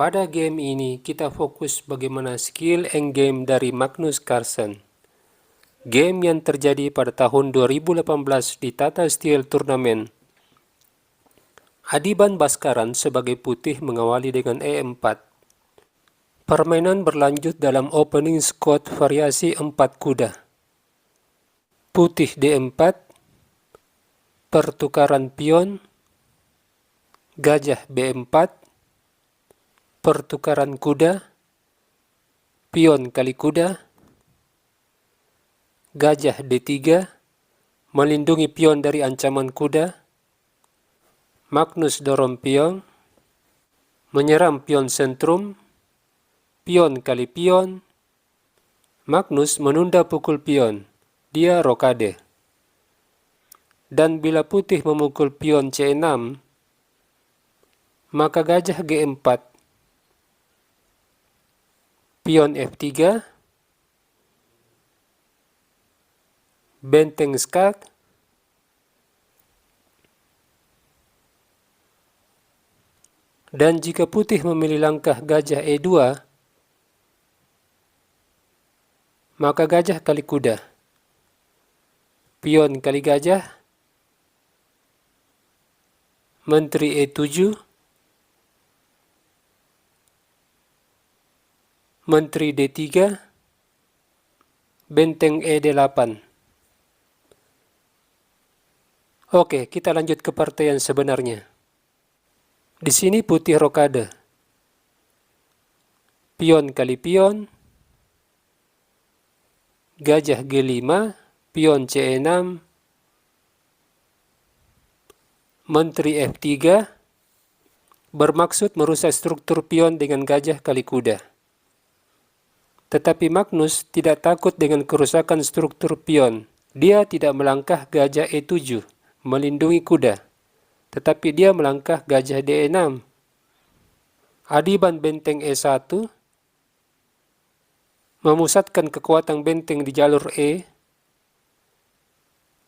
Pada game ini, kita fokus bagaimana skill endgame dari Magnus Carlsen. Game yang terjadi pada tahun 2018 di Tata Steel Tournament. Adiban Baskaran sebagai putih mengawali dengan E4. Permainan berlanjut dalam opening squad variasi 4 kuda. Putih D4, pertukaran pion, gajah B4, pertukaran kuda, pion kali kuda, gajah D3, melindungi pion dari ancaman kuda, Magnus dorong pion, menyerang pion sentrum, pion kali pion, Magnus menunda pukul pion, dia rokade. Dan bila putih memukul pion C6, maka gajah G4, pion F3, benteng skak, dan jika putih memilih langkah gajah E2, maka gajah kali kuda, pion kali gajah, menteri E7, menteri D3, benteng E8. Oke, kita lanjut ke partai yang sebenarnya. Di sini putih rokade. Pion kali pion, gajah G5, pion C6, menteri F3, bermaksud merusak struktur pion dengan gajah kali kuda. Tetapi Magnus tidak takut dengan kerusakan struktur pion. Dia tidak melangkah gajah E7, melindungi kuda. Tetapi dia melangkah gajah D6. Adiban benteng E1, memusatkan kekuatan benteng di jalur E.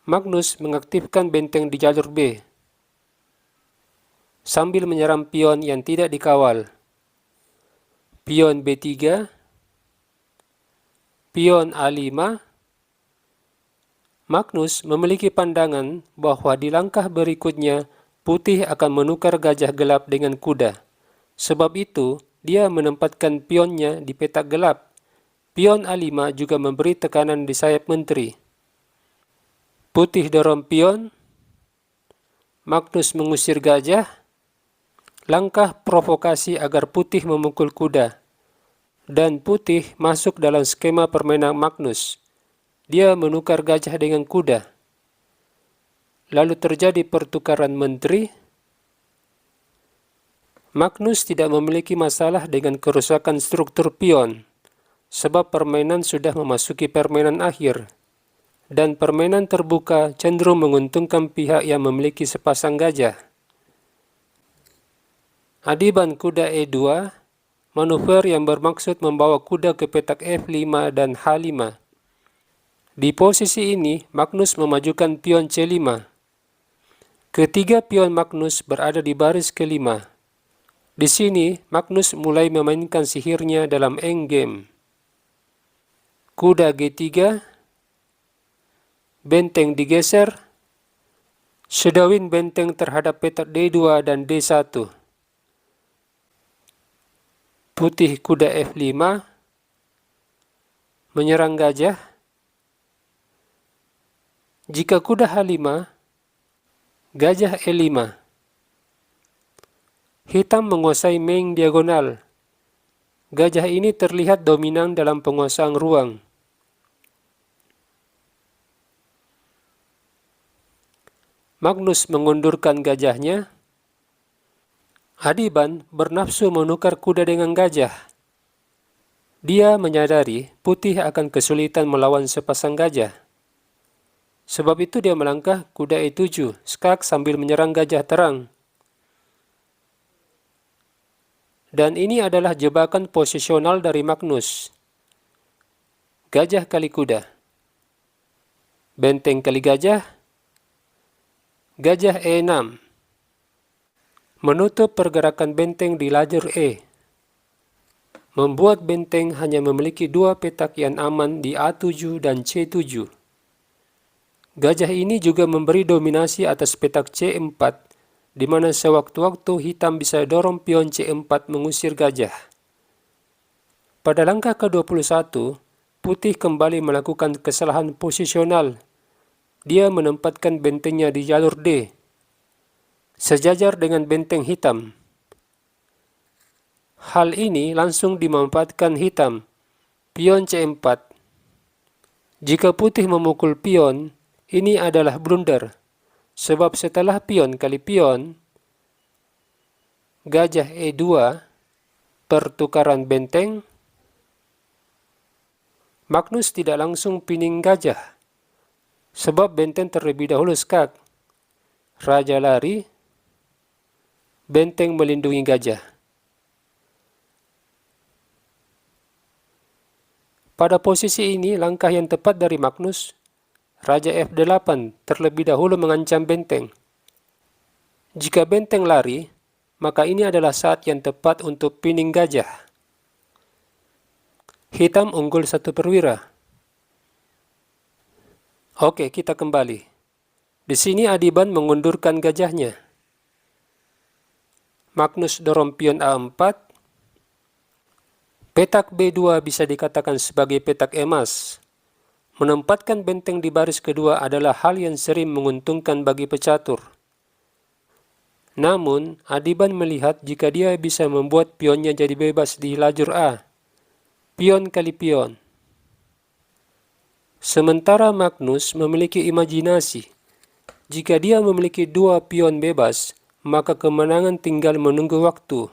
Magnus mengaktifkan benteng di jalur B, sambil menyerang pion yang tidak dikawal. Pion B3, pion A5, Magnus memiliki pandangan bahwa di langkah berikutnya putih akan menukar gajah gelap dengan kuda. Sebab itu, dia menempatkan pionnya di petak gelap. Pion A5 juga memberi tekanan di sayap menteri. Putih dorong pion, Magnus mengusir gajah, langkah provokasi agar putih memukul kuda. Dan putih masuk dalam skema permainan Magnus. Dia menukar gajah dengan kuda. Lalu terjadi pertukaran menteri. Magnus tidak memiliki masalah dengan kerusakan struktur pion, sebab permainan sudah memasuki permainan akhir. Dan permainan terbuka cenderung menguntungkan pihak yang memiliki sepasang gajah. Adiban kuda E2, manuver yang bermaksud membawa kuda ke petak F5 dan H5. Di posisi ini, Magnus memajukan pion C5. Ketiga pion Magnus berada di baris kelima. Di sini, Magnus mulai memainkan sihirnya dalam endgame. Kuda G3, benteng digeser, shadowing benteng terhadap petak D2 dan D1. Putih kuda F5, menyerang gajah. Jika kuda H5, gajah E5. Hitam menguasai main diagonal. Gajah ini terlihat dominan dalam penguasaan ruang. Magnus mengundurkan gajahnya. Adiban bernafsu menukar kuda dengan gajah. Dia menyadari putih akan kesulitan melawan sepasang gajah. Sebab itu dia melangkah kuda E7, skak sambil menyerang gajah terang. Dan ini adalah jebakan posisional dari Magnus. Gajah kali kuda. Benteng kali gajah. Gajah E6. Menutup pergerakan benteng di lajur E. membuat benteng hanya memiliki dua petak yang aman di A7 dan C7. Gajah ini juga memberi dominasi atas petak C4, di mana sewaktu-waktu hitam bisa dorong pion C4 mengusir gajah. Pada langkah ke-21, putih kembali melakukan kesalahan posisional. Dia menempatkan bentengnya di jalur D, sejajar dengan benteng hitam. Hal ini langsung dimanfaatkan hitam, pion C4. Jika putih memukul pion, ini adalah blunder, sebab setelah pion kali pion, gajah E2, pertukaran benteng, Magnus tidak langsung pining gajah, sebab benteng terlebih dahulu skak. Raja lari, benteng melindungi gajah. Pada posisi ini, langkah yang tepat dari Magnus, Raja F8 terlebih dahulu mengancam benteng. Jika benteng lari, maka ini adalah saat yang tepat untuk pining gajah. Hitam unggul 1 perwira. Oke, kita kembali. Di sini Adiban mengundurkan gajahnya. Magnus dorong pion A4. Petak B2 bisa dikatakan sebagai petak emas. Menempatkan benteng di baris kedua adalah hal yang sering menguntungkan bagi pecatur. Namun, Adiban melihat jika dia bisa membuat pionnya jadi bebas di lajur A. Pion kali pion. Sementara Magnus memiliki imajinasi. Jika dia memiliki dua pion bebas, maka kemenangan tinggal menunggu waktu.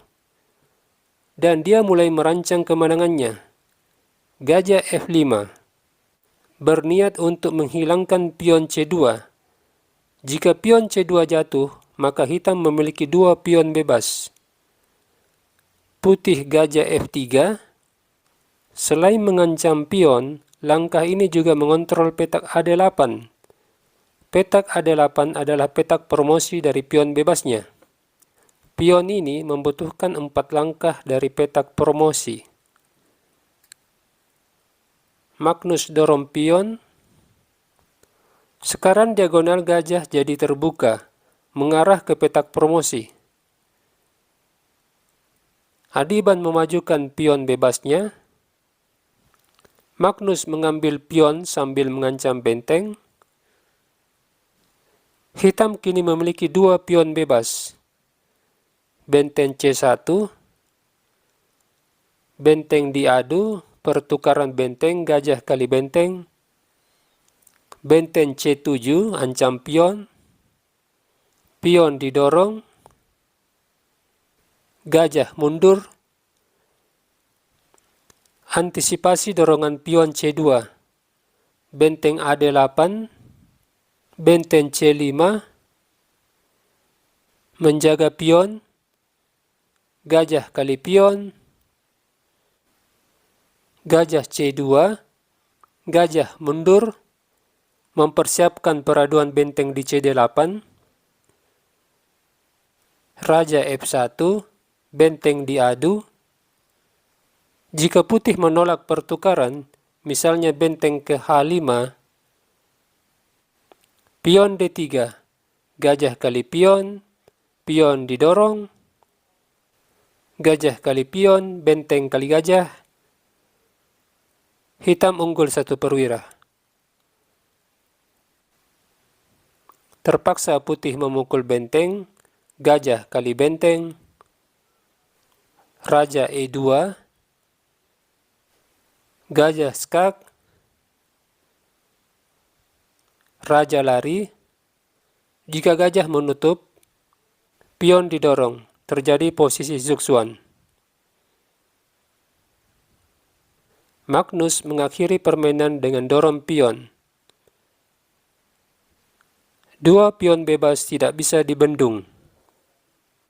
Dan dia mulai merancang kemenangannya. Gajah F5. Berniat untuk menghilangkan pion C2. Jika pion C2 jatuh, maka hitam memiliki dua pion bebas. Putih gajah F3. Selain mengancam pion, langkah ini juga mengontrol petak A8. Petak A8 adalah petak promosi dari pion bebasnya. Pion ini membutuhkan 4 langkah dari petak promosi. Magnus dorong pion. Sekarang diagonal gajah jadi terbuka, mengarah ke petak promosi. Adiban memajukan pion bebasnya. Magnus mengambil pion sambil mengancam benteng. Hitam kini memiliki dua pion bebas. Benteng C1. Benteng diadu, pertukaran benteng gajah kali benteng. Benteng C7, ancam pion. Pion didorong. Gajah mundur. Antisipasi dorongan pion C2. Benteng A8. Benteng C5. Menjaga pion. Gajah kali pion. Gajah C2. Gajah mundur. Mempersiapkan peraduan benteng di CD8. Raja F1. Benteng diadu. Jika putih menolak pertukaran, misalnya benteng ke H5, pion D3, gajah kali pion, pion didorong, gajah kali pion, benteng kali gajah, hitam unggul 1 perwira. Terpaksa putih memukul benteng, gajah kali benteng, Raja E2, gajah skak, raja lari. Jika gajah menutup, pion didorong, terjadi posisi zugzwang. Magnus mengakhiri permainan dengan dorong pion. Dua pion bebas tidak bisa dibendung.